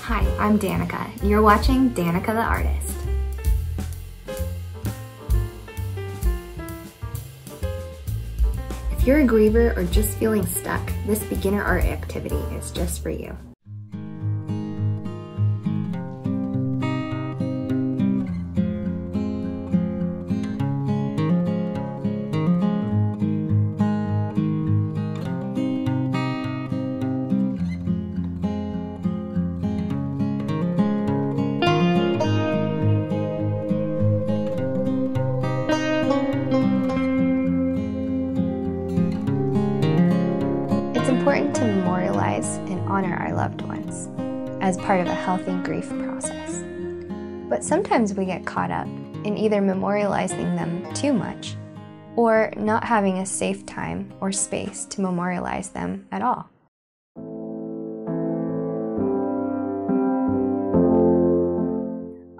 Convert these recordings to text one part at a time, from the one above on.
Hi, I'm Danica. You're watching Danica the Artist. If you're a griever or just feeling stuck, this beginner art activity is just for you. It's important to memorialize and honor our loved ones as part of a healthy grief process. But sometimes we get caught up in either memorializing them too much or not having a safe time or space to memorialize them at all.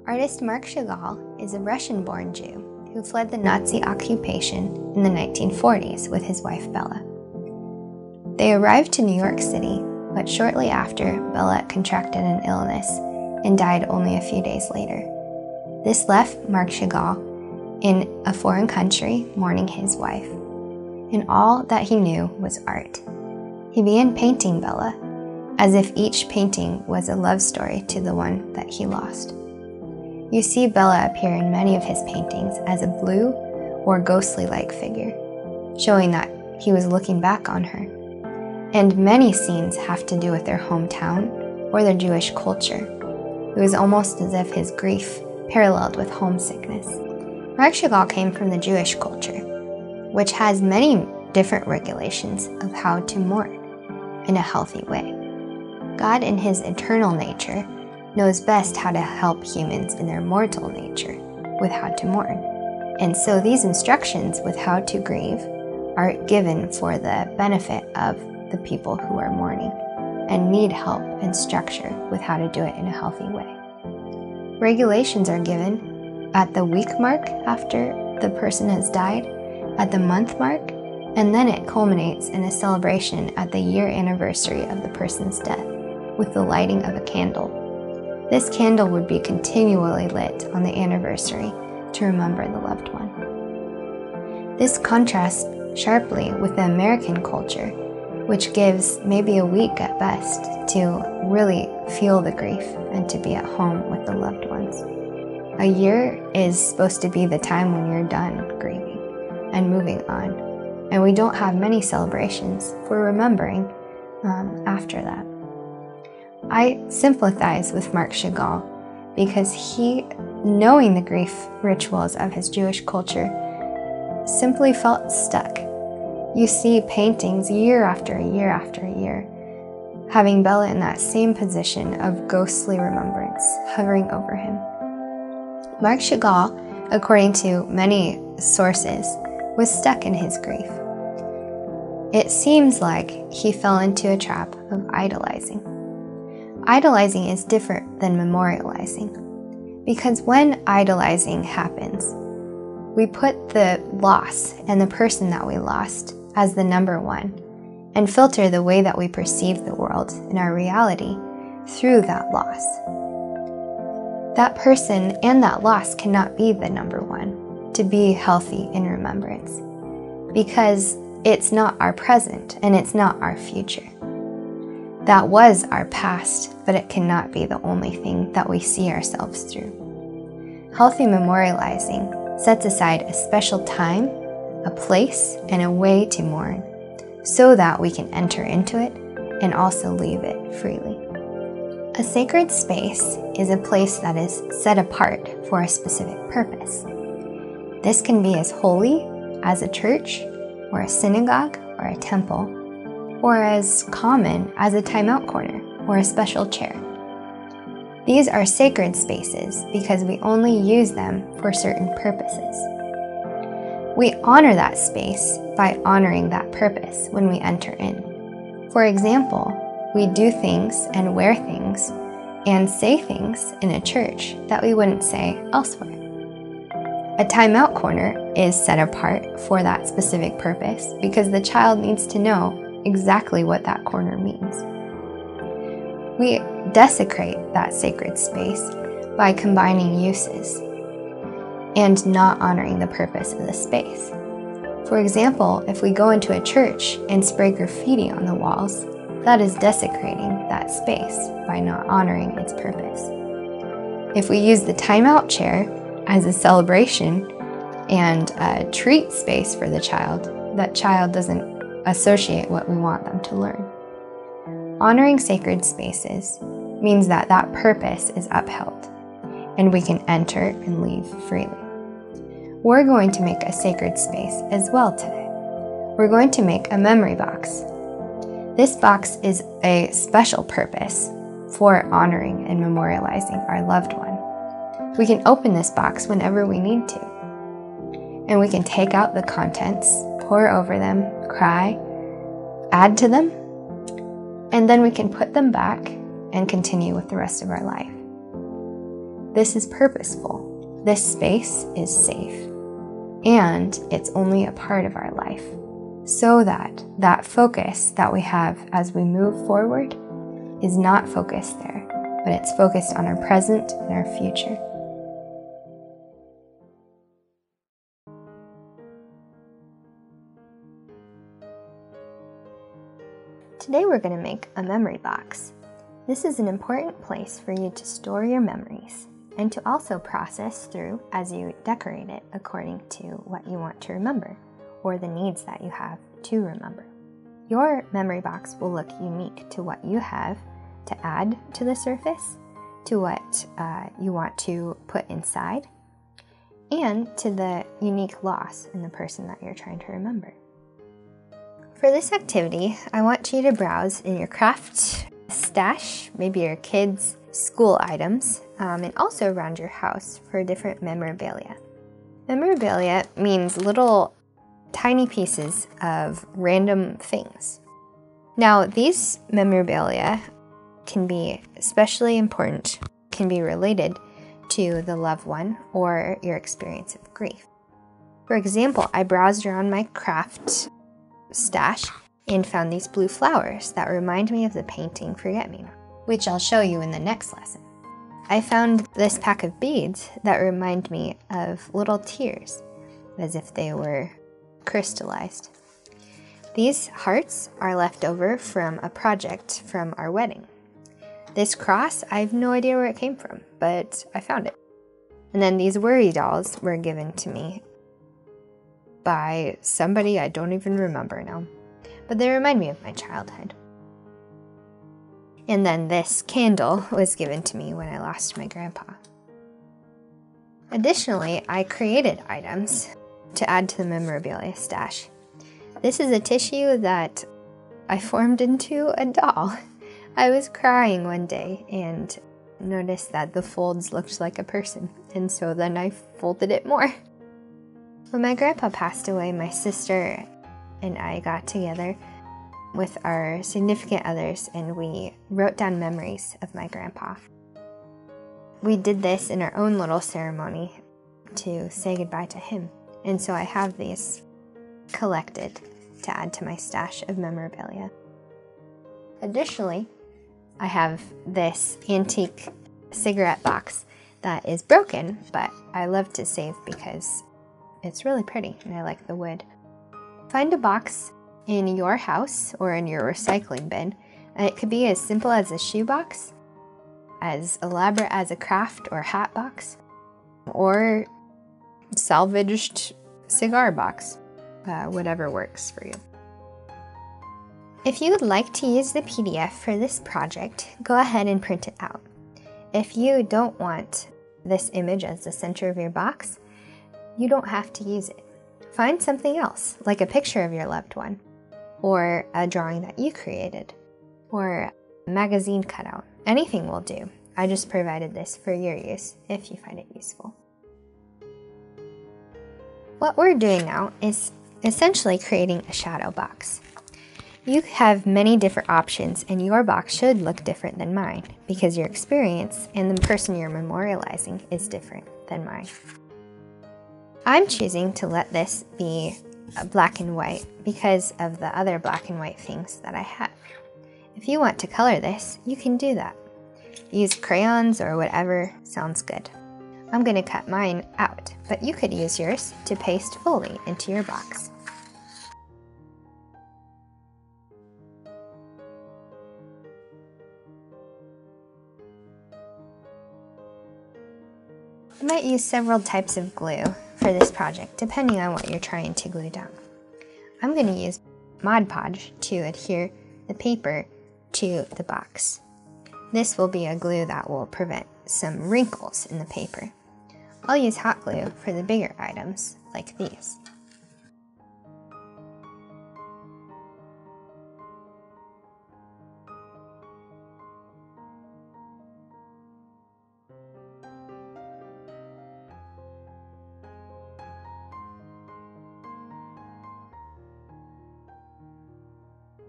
Artist Marc Chagall is a Russian-born Jew who fled the Nazi occupation in the 1940s with his wife Bella. They arrived to New York City, but shortly after, Bella contracted an illness and died only a few days later. This left Marc Chagall in a foreign country mourning his wife, and all that he knew was art. He began painting Bella, as if each painting was a love story to the one that he lost. You see Bella appear in many of his paintings as a blue or ghostly-like figure, showing that he was looking back on her. And many scenes have to do with their hometown or their Jewish culture. It was almost as if his grief paralleled with homesickness. Marc Chagall came from the Jewish culture, which has many different regulations of how to mourn in a healthy way. God, in his eternal nature, knows best how to help humans in their mortal nature with how to mourn. And so these instructions with how to grieve are given for the benefit of the people who are mourning and need help and structure with how to do it in a healthy way. Regulations are given at the week mark after the person has died, at the month mark, and then it culminates in a celebration at the year anniversary of the person's death with the lighting of a candle. This candle would be continually lit on the anniversary to remember the loved one. This contrasts sharply with the American culture, which gives maybe a week at best to really feel the grief and to be at home with the loved ones. A year is supposed to be the time when you're done grieving and moving on, and we don't have many celebrations for remembering after that. I sympathize with Marc Chagall because he, knowing the grief rituals of his Jewish culture, simply felt stuck. You see paintings year after year after year, having Bella in that same position of ghostly remembrance hovering over him. Marc Chagall, according to many sources, was stuck in his grief. It seems like he fell into a trap of idolizing. Idolizing is different than memorializing, because when idolizing happens, we put the loss and the person that we lost as the number one, and filter the way that we perceive the world and our reality through that loss. That person and that loss cannot be the number one to be healthy in remembrance, because it's not our present and it's not our future. That was our past, but it cannot be the only thing that we see ourselves through. Healthy memorializing sets aside a special time, a place, and a way to mourn, so that we can enter into it and also leave it freely. A sacred space is a place that is set apart for a specific purpose. This can be as holy as a church, or a synagogue, or a temple, or as common as a timeout corner or a special chair. These are sacred spaces because we only use them for certain purposes. We honor that space by honoring that purpose when we enter in. For example, we do things and wear things and say things in a church that we wouldn't say elsewhere. A timeout corner is set apart for that specific purpose because the child needs to know exactly what that corner means. We desecrate that sacred space by combining uses and not honoring the purpose of the space. For example, if we go into a church and spray graffiti on the walls, that is desecrating that space by not honoring its purpose. If we use the timeout chair as a celebration and a treat space for the child, that child doesn't associate what we want them to learn. Honoring sacred spaces means that that purpose is upheld, and we can enter and leave freely. We're going to make a sacred space as well today. We're going to make a memory box. This box is a special purpose for honoring and memorializing our loved one. We can open this box whenever we need to, and we can take out the contents, pour over them, cry, add to them, and then we can put them back and continue with the rest of our life. This is purposeful. This space is safe, and it's only a part of our life, so that that focus that we have as we move forward is not focused there, but it's focused on our present and our future. Today we're going to make a memory box. This is an important place for you to store your memories and to also process through as you decorate it according to what you want to remember or the needs that you have to remember. Your memory box will look unique to what you have to add to the surface, to what you want to put inside, and to the unique loss in the person that you're trying to remember. For this activity, I want you to browse in your craft stash, maybe your kids' school items, and also around your house for different memorabilia. Memorabilia means little tiny pieces of random things. Now, these memorabilia can be especially important, can be related to the loved one or your experience of grief. For example, I browsed around my craft stash and found these blue flowers that remind me of the painting Forget Me Not, which I'll show you in the next lesson. I found this pack of beads that remind me of little tears, as if they were crystallized. These hearts are left over from a project from our wedding. This cross, I have no idea where it came from, but I found it. And then these worry dolls were given to me by somebody I don't even remember now, but they remind me of my childhood. And then this candle was given to me when I lost my grandpa. Additionally, I created items to add to the memorabilia stash. This is a tissue that I formed into a doll. I was crying one day and noticed that the folds looked like a person, and so then I folded it more. When my grandpa passed away, my sister and I got together with our significant others and we wrote down memories of my grandpa. We did this in our own little ceremony to say goodbye to him, and so I have these collected to add to my stash of memorabilia. Additionally, I have this antique cigarette box that is broken, but I love to save because it's really pretty and I like the wood. Find a box in your house or in your recycling bin, and it could be as simple as a shoe box, as elaborate as a craft or hat box, or salvaged cigar box, whatever works for you. If you would like to use the PDF for this project, go ahead and print it out. If you don't want this image as the center of your box, you don't have to use it. Find something else, like a picture of your loved one, or a drawing that you created, or a magazine cutout. Anything will do. I just provided this for your use if you find it useful. What we're doing now is essentially creating a shadow box. You have many different options, and your box should look different than mine because your experience and the person you're memorializing is different than mine. I'm choosing to let this be black and white because of the other black and white things that I have. If you want to color this, you can do that. Use crayons or whatever sounds good. I'm going to cut mine out, but you could use yours to paste fully into your box. You might use several types of glue for this project, depending on what you're trying to glue down. I'm going to use Mod Podge to adhere the paper to the box. This will be a glue that will prevent some wrinkles in the paper. I'll use hot glue for the bigger items, like these.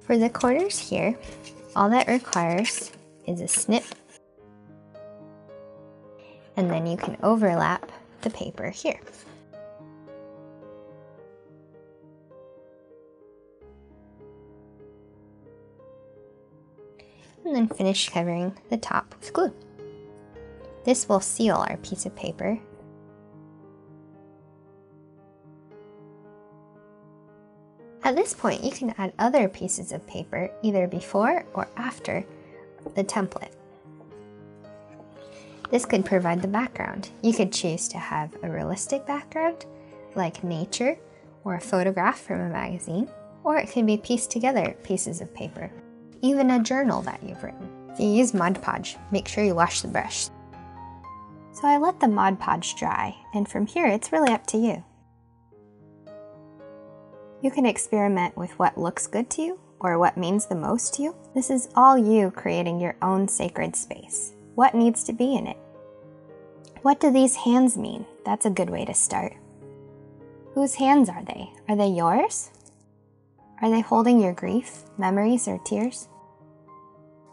For the corners here, all that requires is a snip, and then you can overlap the paper here. And then finish covering the top with glue. This will seal our piece of paper. At this point, you can add other pieces of paper either before or after the template. This could provide the background. You could choose to have a realistic background, like nature or a photograph from a magazine, or it could be pieced together pieces of paper, even a journal that you've written. If you use Mod Podge, make sure you wash the brush. So I let the Mod Podge dry, and from here it's really up to you. You can experiment with what looks good to you or what means the most to you. This is all you creating your own sacred space. What needs to be in it? What do these hands mean? That's a good way to start. Whose hands are they? Are they yours? Are they holding your grief, memories, or tears?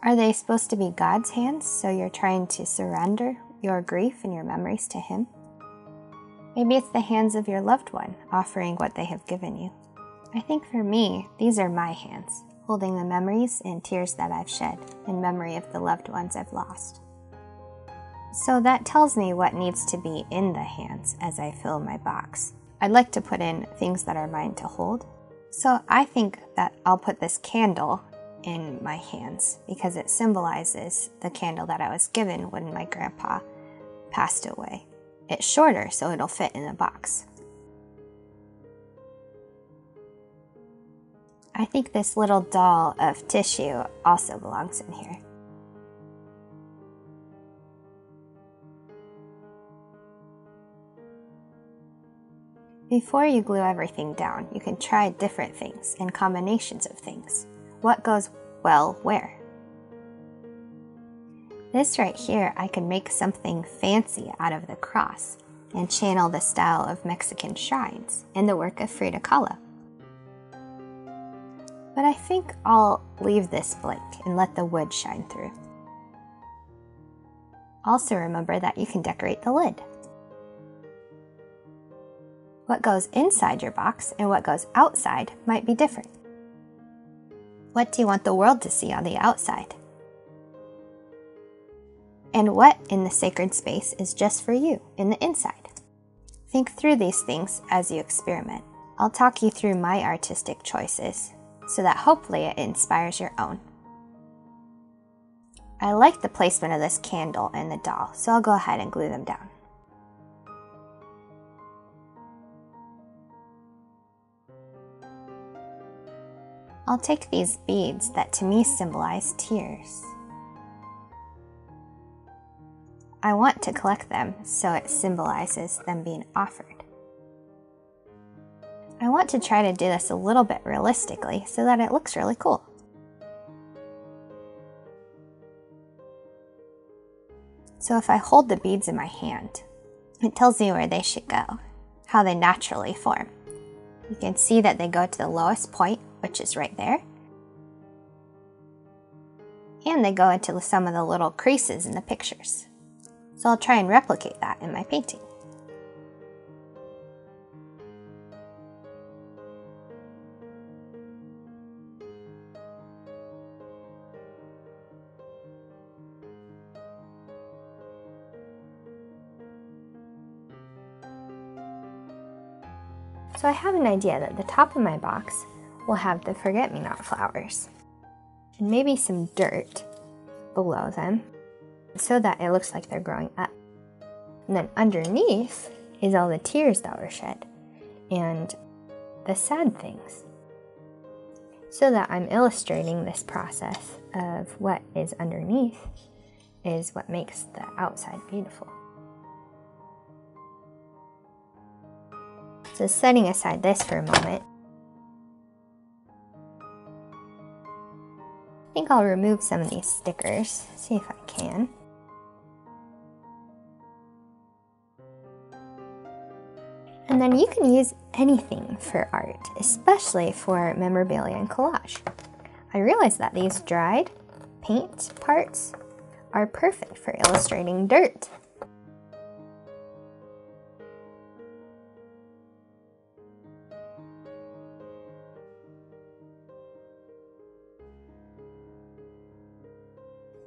Are they supposed to be God's hands, so you're trying to surrender your grief and your memories to Him? Maybe it's the hands of your loved one, offering what they have given you. I think for me, these are my hands, holding the memories and tears that I've shed in memory of the loved ones I've lost. So that tells me what needs to be in the hands as I fill my box. I'd like to put in things that are mine to hold. So I think that I'll put this candle in my hands because it symbolizes the candle that I was given when my grandpa passed away. It's shorter, so it'll fit in the box. I think this little doll of tissue also belongs in here. Before you glue everything down, you can try different things and combinations of things. What goes well where? This right here, I can make something fancy out of the cross and channel the style of Mexican shrines and the work of Frida Kahlo. But I think I'll leave this blank and let the wood shine through. Also remember that you can decorate the lid. What goes inside your box and what goes outside might be different. What do you want the world to see on the outside? And what in the sacred space is just for you in the inside? Think through these things as you experiment. I'll talk you through my artistic choices so that hopefully it inspires your own. I like the placement of this candle and the doll, so I'll go ahead and glue them down. I'll take these beads that to me symbolize tears. I want to collect them so it symbolizes them being offered. I want to try to do this a little bit realistically so that it looks really cool. So if I hold the beads in my hand, it tells me where they should go, how they naturally form. You can see that they go to the lowest point, which is right there. And they go into some of the little creases in the pictures. So I'll try and replicate that in my painting. So I have an idea that the top of my box will have the forget-me-not flowers and maybe some dirt below them so that it looks like they're growing up. And then underneath is all the tears that were shed and the sad things, so that I'm illustrating this process of what is underneath is what makes the outside beautiful. So setting aside this for a moment, I think I'll remove some of these stickers, see if I can. And then you can use anything for art, especially for memorabilia and collage. I realized that these dried paint parts are perfect for illustrating dirt.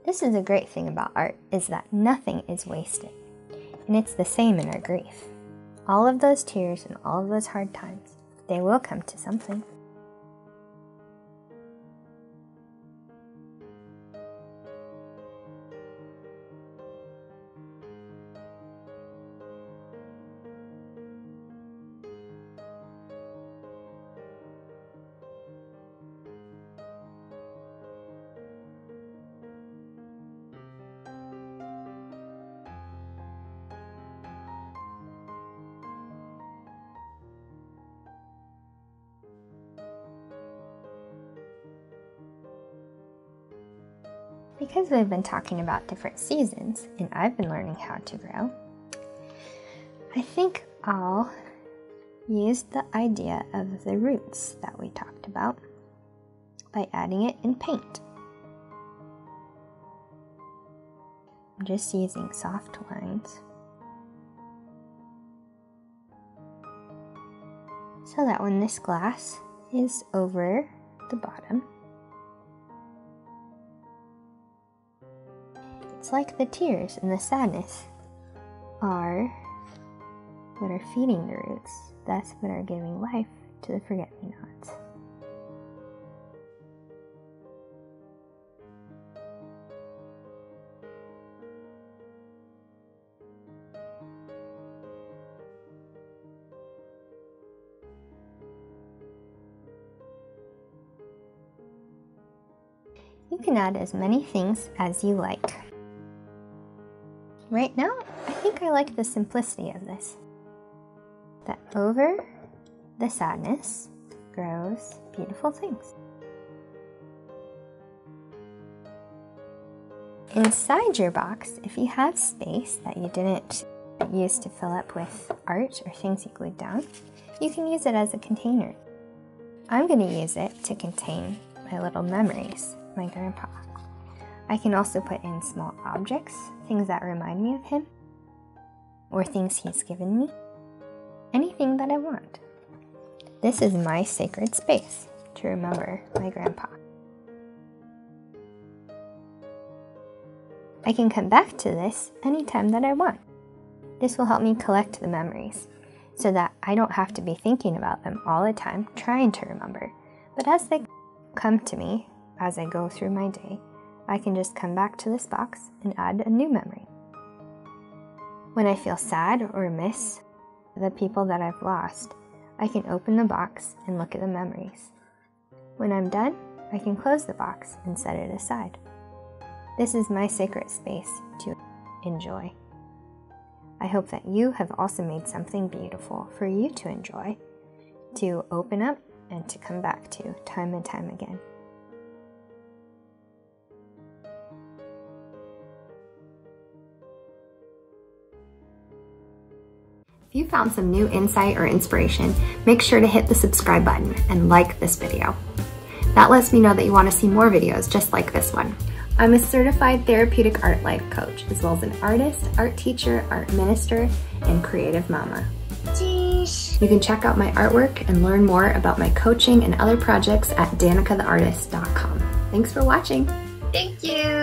This is a great thing about art, is that nothing is wasted. And it's the same in our grief. All of those tears and all of those hard times, they will come to something. Because we've been talking about different seasons and I've been learning how to grow, I think I'll use the idea of the roots that we talked about by adding it in paint. I'm just using soft lines so that when this glass is over the bottom, it's like the tears and the sadness are what are feeding the roots. That's what are giving life to the forget-me-nots. You can add as many things as you like. Right now, I think I like the simplicity of this. That over the sadness grows beautiful things. Inside your box, if you have space that you didn't use to fill up with art or things you glued down, you can use it as a container. I'm going to use it to contain my little memories, my grandpa. I can also put in small objects, things that remind me of him, or things he's given me. Anything that I want. This is my sacred space to remember my grandpa. I can come back to this anytime that I want. This will help me collect the memories so that I don't have to be thinking about them all the time, trying to remember. But as they come to me, as I go through my day, I can just come back to this box and add a new memory. When I feel sad or miss the people that I've lost, I can open the box and look at the memories. When I'm done, I can close the box and set it aside. This is my sacred space to enjoy. I hope that you have also made something beautiful for you to enjoy, to open up and to come back to time and time again. If you found some new insight or inspiration, make sure to hit the subscribe button and like this video. That lets me know that you want to see more videos just like this one. I'm a certified therapeutic art life coach, as well as an artist, art teacher, art minister, and creative mama. Jeez. You can check out my artwork and learn more about my coaching and other projects at danicatheartist.com. Thanks for watching. Thank you.